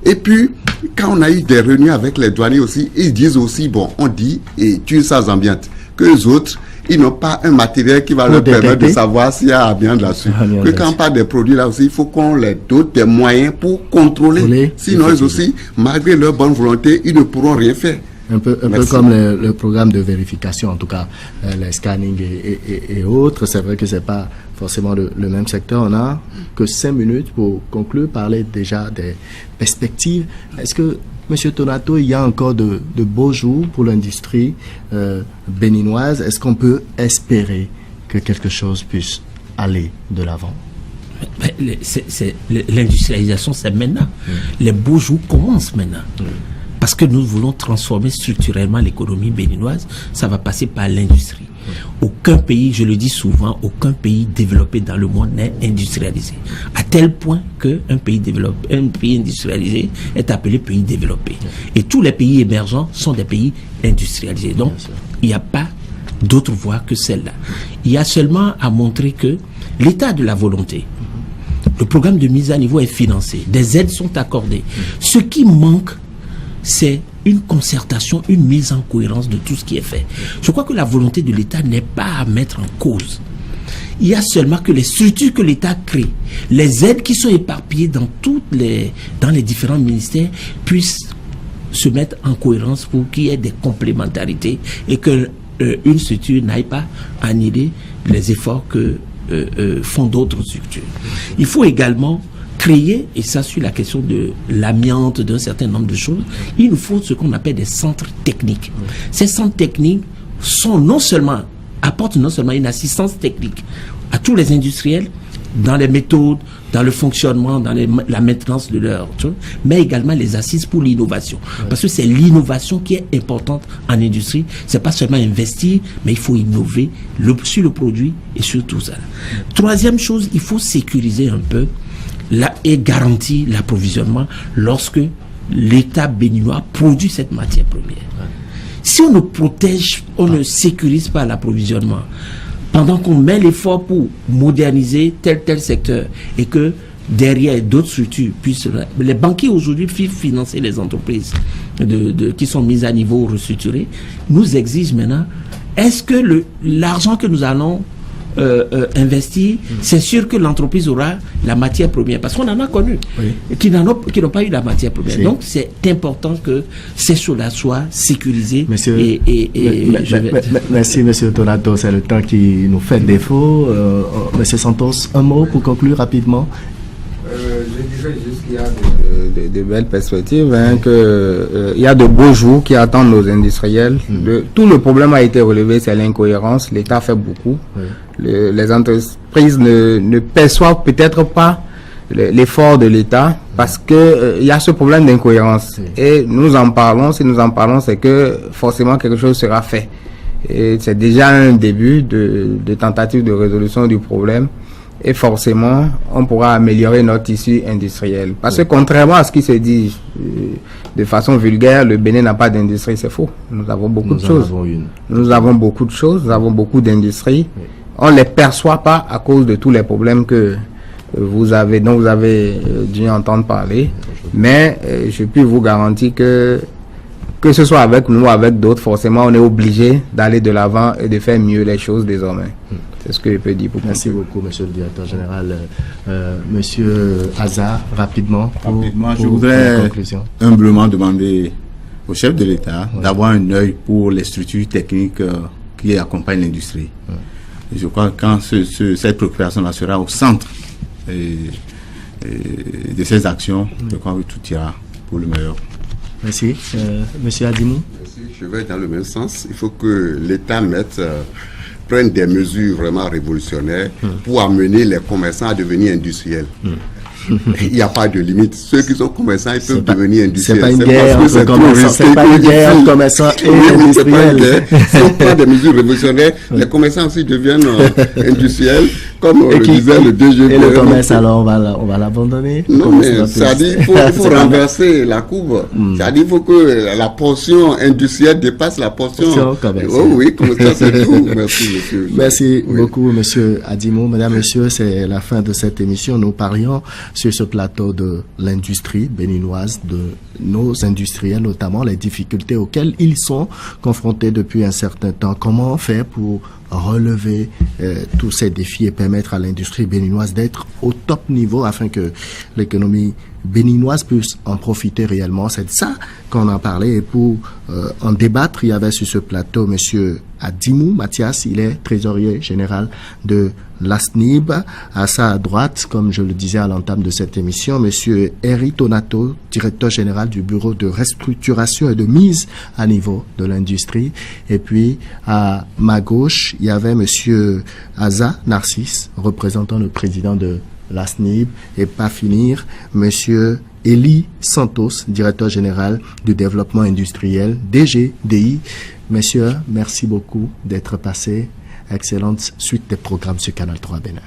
Et puis, quand on a eu des réunions avec les douaniers aussi, ils disent aussi, on dit, et tu sans amiante, que les autres, ils n'ont pas un matériel qui va leur permettre de savoir s'il y a amiante là-dessus. Que quand on parle des produits là aussi, il faut qu'on les dote des moyens pour contrôler. Sinon, eux aussi, malgré leur bonne volonté, ils ne pourront rien faire. Un peu comme le programme de vérification, en tout cas, les scannings et autres. C'est vrai que c'est pas forcément le même secteur. On a que 5 minutes pour conclure, parler déjà des perspectives. Est-ce que, M. Tonato, il y a encore de beaux jours pour l'industrie béninoise? Est-ce qu'on peut espérer que quelque chose puisse aller de l'avant? L'industrialisation, c'est maintenant. Les beaux jours commencent maintenant. Parce que nous voulons transformer structurellement l'économie béninoise, ça va passer par l'industrie. Aucun pays, je le dis souvent, aucun pays développé dans le monde n'est industrialisé. À tel point qu'un pays industrialisé est appelé pays développé. Et tous les pays émergents sont des pays industrialisés. Donc, il n'y a pas d'autres voies que celle-là. Il y a seulement à montrer que l'État a de la volonté. Le programme de mise à niveau est financé. Des aides sont accordées. Ce qui manque, c'est une concertation, une mise en cohérence de tout ce qui est fait. Je crois que la volonté de l'État n'est pas à mettre en cause. Il y a seulement que les structures que l'État crée, les aides qui sont éparpillées dans les différents ministères puissent se mettre en cohérence pour qu'il y ait des complémentarités et que une structure n'aille pas annihiler les efforts que font d'autres structures. Il faut également créer, et ça sur la question de l'amiante, d'un certain nombre de choses, il nous faut ce qu'on appelle des centres techniques. Ces centres techniques apportent non seulement une assistance technique à tous les industriels dans les méthodes, dans le fonctionnement, dans la maintenance de leur truc, mais également les assises pour l'innovation. Parce que c'est l'innovation qui est importante en industrie. C'est pas seulement investir, mais il faut innover sur le produit et sur tout ça. Troisième chose, il faut sécuriser un peu et garantir l'approvisionnement lorsque l'État béninois produit cette matière première. Si on ne protège, on ne sécurise pas l'approvisionnement, pendant qu'on met l'effort pour moderniser tel secteur et que derrière d'autres structures puissent... Les banquiers aujourd'hui peuvent financer les entreprises qui sont mises à niveau ou restructurées, nous exigent maintenant, est-ce que l'argent que nous allons investir, c'est sûr que l'entreprise aura la matière première, parce qu'on en a connu qui n'ont pas eu la matière première. Donc c'est important que ces choses-là soient sécurisées. Merci Monsieur Donato, c'est le temps qui nous fait défaut. Monsieur Santos, un mot pour conclure rapidement. Je dirais juste qu'il y a de belles perspectives, qu'il y a de beaux jours qui attendent nos industriels. Tout le problème a été relevé, c'est l'incohérence. L'État fait beaucoup. Les entreprises ne perçoivent peut-être pas l'effort de l'État parce que il y a ce problème d'incohérence. Et nous en parlons, si nous en parlons, c'est que forcément quelque chose sera fait. Et c'est déjà un début de tentative de résolution du problème. Et forcément, on pourra améliorer notre tissu industriel. Parce que contrairement à ce qui se dit de façon vulgaire, le Bénin n'a pas d'industrie, c'est faux. Nous avons beaucoup de choses. Nous avons beaucoup de choses, nous avons beaucoup d'industries. On ne les perçoit pas à cause de tous les problèmes dont vous avez dû entendre parler. Mais je puis vous garantir que ce soit avec nous ou avec d'autres, forcément, on est obligé d'aller de l'avant et de faire mieux les choses désormais. C'est ce que je peux dire pour Merci beaucoup, Monsieur le Directeur Général. Monsieur Aza, rapidement, je voudrais humblement demander au chef de l'État d'avoir un œil pour les structures techniques qui accompagnent l'industrie. Je crois que quand cette préoccupation-là sera au centre de ces actions, je crois que tout ira pour le meilleur. Merci. Monsieur Adimou. Merci. Je vais dans le même sens. Il faut que l'État prenne des mesures vraiment révolutionnaires pour amener les commerçants à devenir industriels. Il n'y a pas de limite. Ceux qui sont commerçants, ils peuvent devenir industriels. C'est pas une guerre entre commerçants. C'est pas une guerre entre commerçants et industriels. Si on prend des mesures révolutionnaires, les commerçants aussi deviennent industriels, comme le disait le DG. Et le commerce, alors, on va l'abandonner? Non, mais ça dit, il faut renverser la courbe. Ça dit, il faut que la portion industrielle dépasse la portion commerciale. Oh oui, comme ça, c'est tout. Merci, monsieur. Merci beaucoup, monsieur Adimou. Mesdames, messieurs, c'est la fin de cette émission. Nous parlions sur ce plateau de l'industrie béninoise, de nos industriels, notamment les difficultés auxquelles ils sont confrontés depuis un certain temps. Comment faire pour relever tous ces défis et permettre à l'industrie béninoise d'être au top niveau afin que l'économie béninoise puisse en profiter réellement. C'est de ça qu'on en parlait. Et pour en débattre, il y avait sur ce plateau monsieur Adimou Mathias, il est trésorier général de l'ASNIB. À sa droite, comme je le disais à l'entame de cette émission, monsieur Eri Donato, directeur général du bureau de restructuration et de mise à niveau de l'industrie. Et puis, à ma gauche, il y avait monsieur Aza Narcisse, représentant le président de l'ASNIB. Et pas finir, monsieur Eli Santos, directeur général du développement industriel, DGDI. Messieurs, merci beaucoup d'être passés. Excellente suite des programmes sur Canal 3 Bénin.